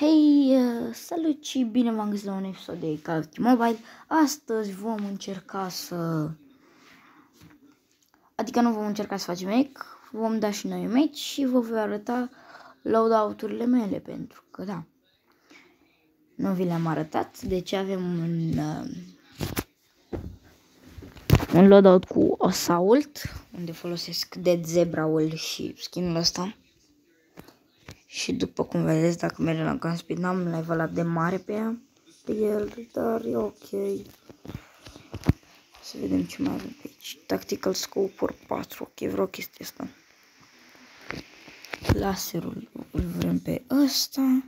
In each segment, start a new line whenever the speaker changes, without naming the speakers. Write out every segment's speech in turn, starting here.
Hei, salut și bine v-am găsit la un episod de Call of Duty Mobile. Astăzi vom încerca să... Adică nu vom încerca să facem make, vom da și noi match și vă voi arăta loadout-urile mele, pentru că da, nu vi le-am arătat. Deci avem un loadout cu Assault, unde folosesc Dead Zebra-ul și skin-ul ăsta. Și după cum vedeți, dacă mergem la Gunspeed, n-am levelat de mare pe el, dar e ok. Să vedem ce mai avem pe aici. Tactical Scope 4, ok, vreau chestia asta. Laserul îl vrem pe ăsta.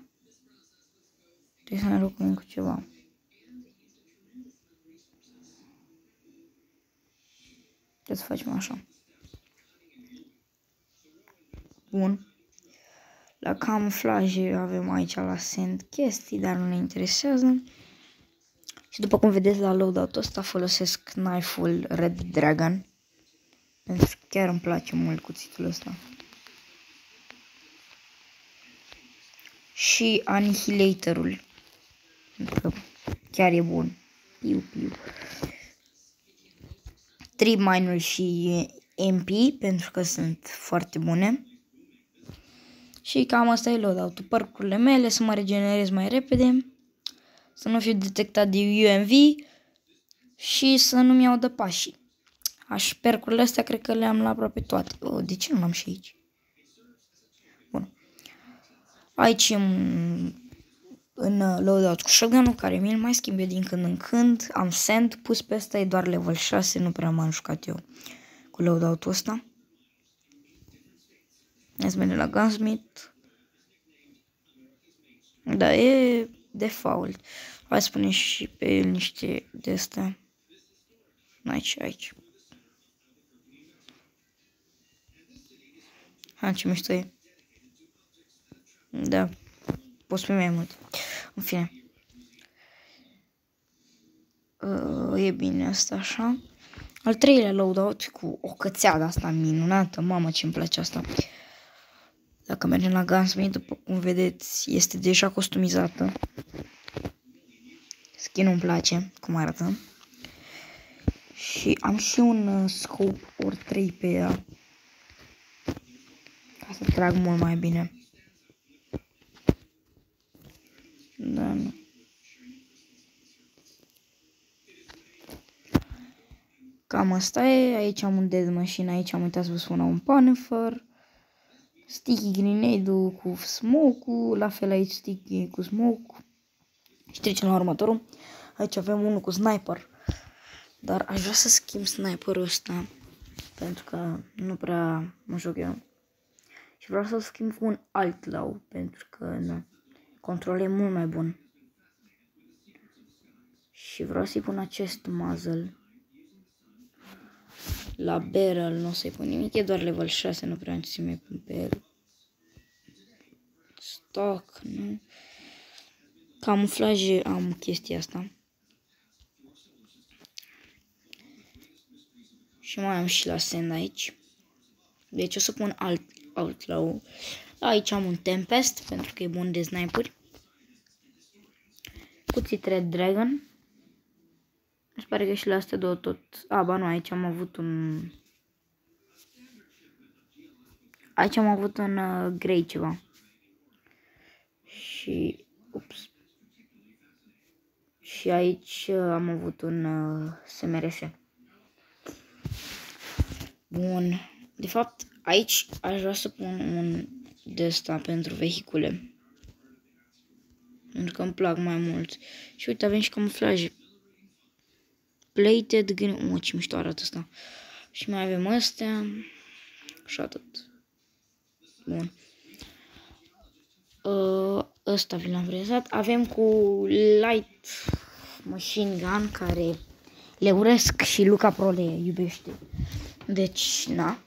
Trebuie să ne locăm cu ceva. Trebuie să facem așa. Bun. La camuflaje avem aici la send chestii, dar nu ne interesează. Și după cum vedeți la loadout-ul ăsta folosesc knife-ul Red Dragon. Pentru că chiar îmi place mult cuțitul ăsta. Și Annihilator-ul. Pentru că chiar e bun. Piu, piu. Trip Mine-ul și MP pentru că sunt foarte bune. Și cam asta e loadout-ul. Percurile mele să mă regenerez mai repede. Să nu fiu detectat de UMV. Și să nu-mi iau de pașii. Percurile astea cred că le-am la aproape toate. De ce nu l-am și aici? Bun. Aici în loadout cu shotgun-ul, care mi-l mai schimbe din când în când. Am sand pus pe ăsta, e doar level 6, nu prea m-am jucat eu cu loadout-ul ăsta. Hai să mergem la Gunsmith. Da, e default. Hai să punem și pe el niște de astea. Aici. Ha, ce mișto e. Da, poți primi mai mult. În fine. E bine asta așa. Al treilea loadout cu o cățeadă asta minunată. Mamă, ce-mi place asta. Dacă mergem la Gunsmith, după cum vedeți, este deja customizată. Skin-ul îmi place, cum arată. Și am și un scope ori 3 pe ea. Ca să trag mult mai bine. Da, nu. Cam asta e. Aici am un dead machine, aici am uitat să vă spun un Punisher. Sticky grenade-ul cu smoke-ul, la fel aici sticky cu smoke. Și trecem la următorul. Aici avem unul cu sniper. Dar aș vrea să schimb sniperul ăsta. Pentru că nu prea mă joc eu. Și vreau să-l schimb cu un outlaw. Pentru că nu. Controlul e mult mai bun. Și vreau să-i pun acest muzzle. La barrel nu o să-i pun nimic. E doar level 6. Nu prea am ce să mai pun pe el. Stock, nu? Camuflaje am chestia asta. Și mai am și la send aici. Deci o să pun outlaw. Aici am un Tempest, pentru că e bun de sniperi. Cuțit Red Dragon. Îmi pare că și la astea două tot... ba nu, aici am avut un... Aici am avut un grey ceva. Și... Ups. Și aici am avut un SMRS. Bun. De fapt, aici aș vrea să pun un de ăsta pentru vehicule. Pentru că îmi plac mai mult. Și uite, avem și camuflaje. Plated green. Ce mișto arată asta. Și mai avem astea. Și atât. Bun. Ăsta vi l-am prezat. Avem cu light machine gun, care le urăsc și Luca Pro le iubește. Deci, na.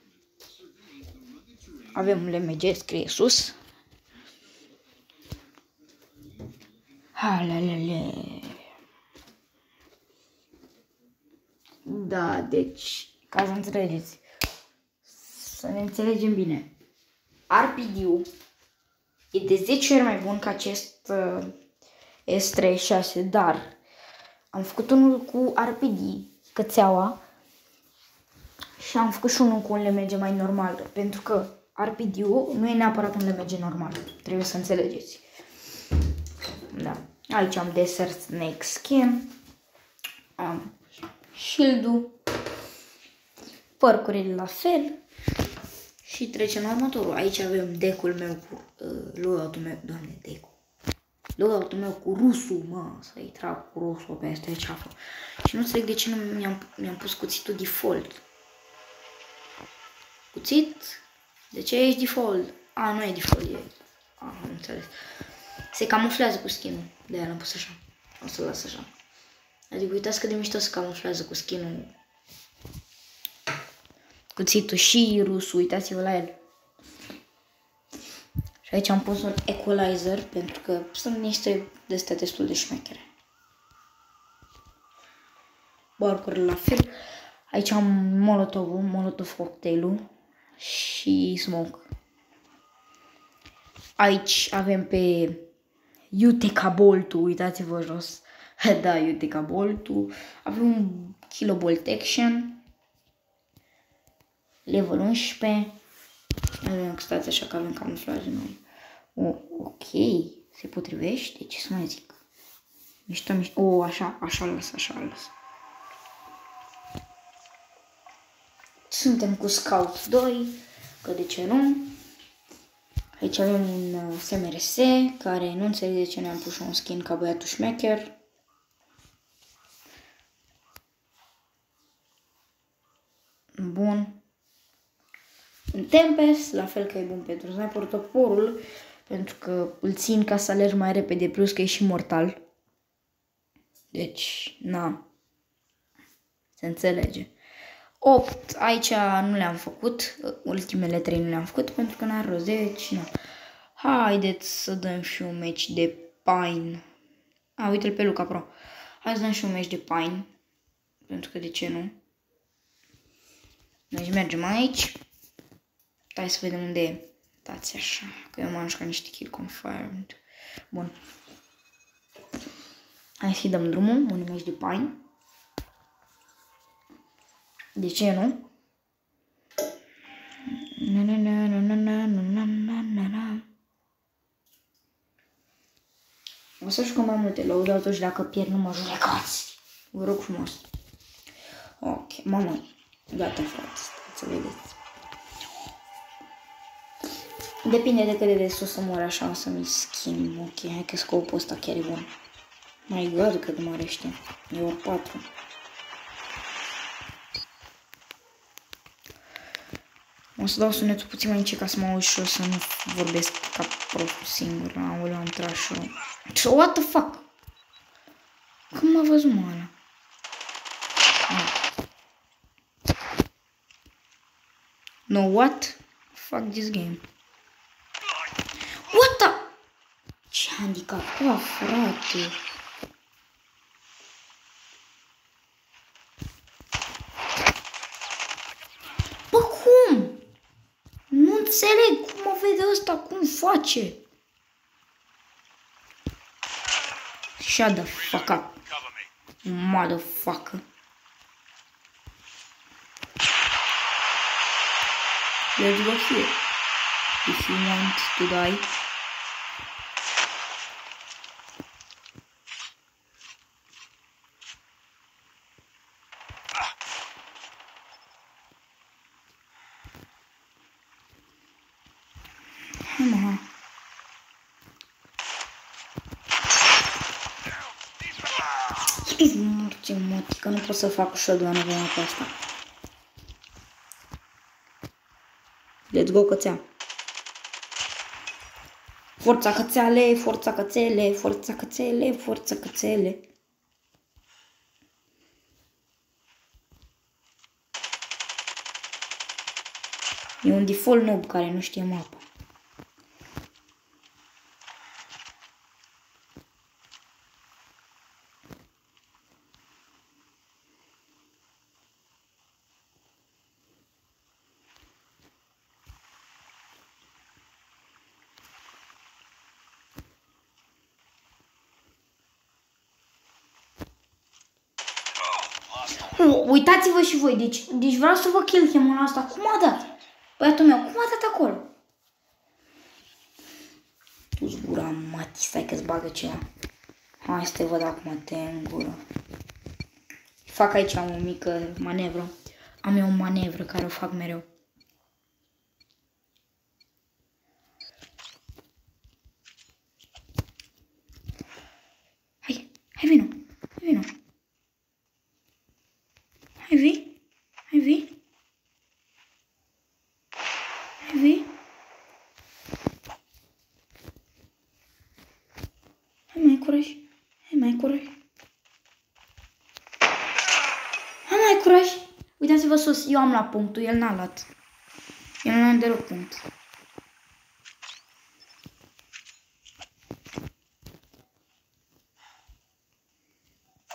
Avem un LMG, scrie sus. Halalele. Da, deci, ca să înțelegeți. Să ne înțelegem bine. RPG-ul E de 10 ori mai bun ca acest S36, dar am făcut unul cu RPD, cățeaua, și am făcut și unul cu un LMG mai normal, pentru că RPD-ul nu e neapărat un LMG normal, trebuie să înțelegeți. Da. Aici am Desert Snake Skin, am shield-ul, părcurile la fel și trecem la următorul. Aici avem deck-ul meu cu loadout-ul meu, doamne, deck-ul. Loadout-ul meu cu rusul, mă, să-i trag cu rusul pe asta, ce afă. Și nu înțeleg de ce nu mi-am pus cuțitul default. Cuțit? De ce ești default? A, nu e default, e... A, am înțeles. Se camuflează cu skin-ul, de-aia l-am pus așa. O să-l las așa. Adică uitați că de mișto se camuflează cu skin-ul. Cuțitul și rusul, uitați-vă la el. Și aici am pus un equalizer pentru că sunt niște de-astea destul de șmechere. Barcurile la fel. Aici am Molotov-ul, Molotov cocktail-ul și smoke. Aici avem pe Utica Bolt-ul, uitați-vă jos. Da, Utica Bolt-ul. Avem un Kilobolt Action. Level 11. Avem, stați așa că avem camuflaje noi. Ok, se potrivește, ce să mai zic. Mișto, mișto. Așa las, așa las. Suntem cu Scout 2, că de ce nu? Aici avem un SMRS, care nu înțeleg de ce ne-am pus un skin ca băiatul șmecher. Bun. Un Tempest, la fel că e bun pentru sniper, toporul, pentru că îl țin ca să alergi mai repede, plus că e și mortal. Deci, na, se înțelege. 8, aici nu le-am făcut, ultimele 3 nu le-am făcut pentru că n-ar rost, deci, na. Haideți să dăm și un match de Pine. A, uite-l pe Luca Pro. Hai să dăm și un match de Pine, pentru că de ce nu? Deci mergem aici. Hai să vedem unde e. Dați așa, că eu m-am jucat niște kill confirmed. Bun. Hai să-i dăm drumul, un match de Pine. De ce nu? O să jucăm mai multe loadout-uri și dacă pierd nu mă judecați. Vă rog frumos. Ok, mamă. Gata, frate, să vedeți. Depinde de cât de des o să mor așa, o să-mi schimb. Ok, hai că scopul ăsta chiar e bun. My God, cât mărește. E ori 4. O să dau sunetul puțin mai încet ca să mă auzi și o să nu vorbesc ca prostul singur. Aoleu, am tras și eu. What the fuck? Cum m-a văzut, mă, ăla? No, what? Fuck this game. What the? Ce handicap, frate. Bă, cum? Nu înțeleg cum mă vede ăsta, cum face. Shut the fuck up, motherfucker. Let's go here. If you want to die. Morți, mătii, că nu pot să fac shotgun-ul pe asta. Let's go, cățea. Forța cățeale, forța cățele, forța cățele, forța cățele. E un default noob care nu știe mapa. Uitați-vă și voi, deci vreau să vă kill cam asta. Cum a dat? Băiatul meu, cum a dat acolo? Tu-ți gura, Mati, stai că-ți bagă ceva. Hai să te văd acum, te în gură. Fac aici o mică manevră. Am eu o manevră care o fac mereu. Hai vino, hai vino. Hai vii, hai vii. Hai vii. Hai mai curaj, hai mai curaj. Hai mai curaj. Uitați-vă sus, eu am luat punctul, el n-a luat. Eu nu am deloc punct.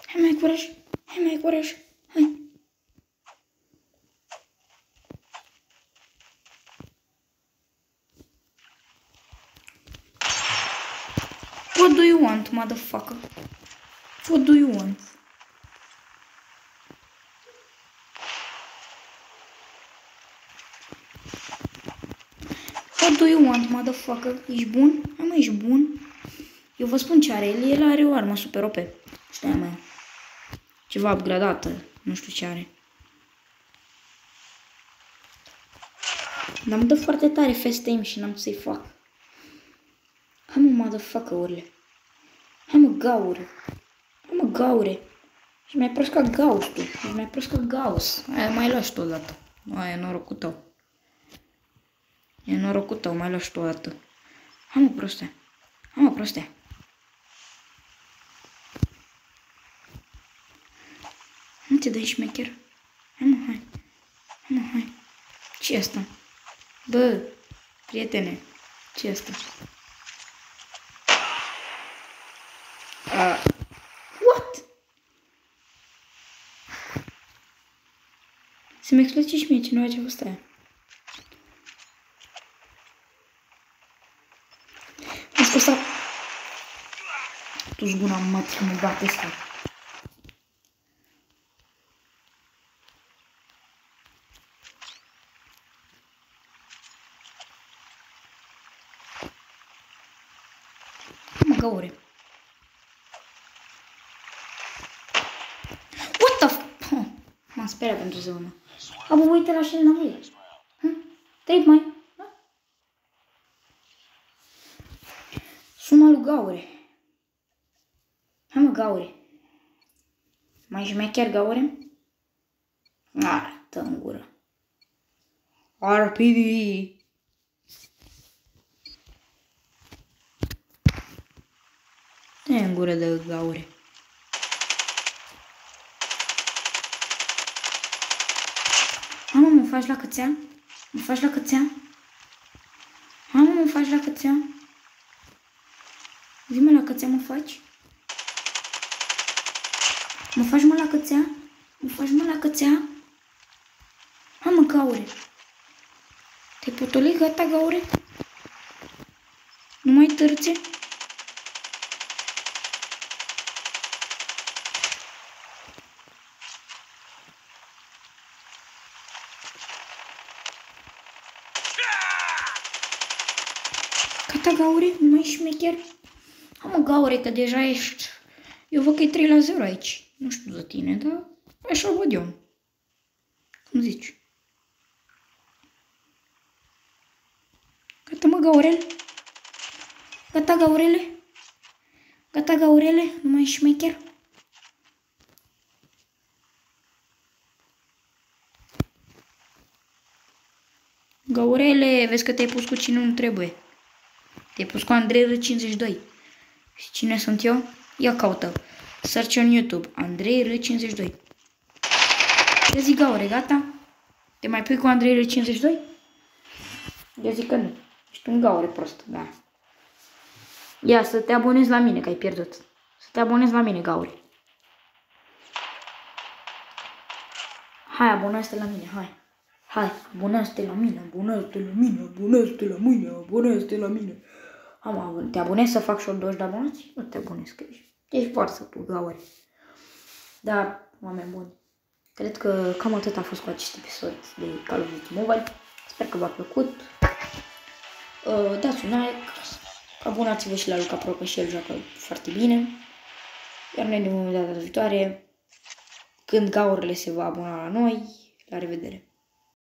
Hai mai curaj, hai mai curaj, hai. What do you want, motherfucker? What do you want? What do you want, motherfucker? Ești bun? Hai mă, ești bun? Eu vă spun ce are el. El are o armă super OP. Stai mă. Ceva upgradată. Nu știu ce are. Dar îmi dă foarte tare fast aim și n-am să-i fac. Hai mă, motherfucker-urile. Hai mă, gaure. Hai mă, gaure. Și mai prost ca Gauss, tu. Ești mai prost ca Gauss. Aia mai lași tu odată. Aia e norocul tău. E norocul tău, mai lași tu odată. Hai mă, proste. Hai mă, proste. Nu te dai șmecher. Hai mă, hai. Hai mă, hai. Ce-i asta? Bă, prietene. Ce-i asta? What? Să-mi explici și mie cineva ce a fost aia. M-a scos a... Tu-ți guna, măt, că mă bate ăsta. Mă, gaure. What the f... M-am speriat pentru zonă. A, bă, uite la și înapoi. Trei mai. Sună lui Gaure. Hai mă, Gaure. Mai șmecher, Gaure? Arată în gură. RPD. Dă în gură de Gaure. Hai mă, mă faci la cățea? Mă faci la cățea? Hai mă, mă faci la cățea? Zi-mă la cățea, mă faci? Mă faci mă la cățea? Mă faci mă la cățea? Hai mă, Gaure. Te-ai potolit? Gata, Gaure? Nu mai târțe? Gata, Gaure? Nu mai ești șmecher? Hai mă, Gaure, că deja ești... Eu văd că e 3-0 aici. Nu știu de tine, dar așa o văd eu. Cum zici? Gata, mă, Gaurel? Gata, Gaurele? Gata, Gaurele? Nu mai ești șmecher? Gaurele, vezi că te-ai pus cu cine nu trebuie. Te-ai pus cu Andrei R52. Și cine sunt eu? Ia caută. Search în YouTube. Andrei R52. Ia zic, Gaure, gata? Te mai pui cu Andrei R52? Ia zic că nu. Ești un Gaure prost, da. Ia să te abonezi la mine, că ai pierdut. Să te abonezi la mine, Gaure. Hai, abonează-te la mine, hai. Hai, abonează-te la mine, abonează-te la mine, abonează-te la mine, abonează-te la mine. Am, te abonezi să fac și o 20 de abonați? Nu te abonezi, că ești foarte tu, Gaure. Dar, oameni buni, cred că cam atât a fost cu acest episod de Call of Duty Mobile. Sper că v-a plăcut. Dați un like, abonați-vă și la Luca Pro, că și el joacă foarte bine. Iar noi ne vom vedea data viitoare, când gaurile se va abona la noi. La revedere!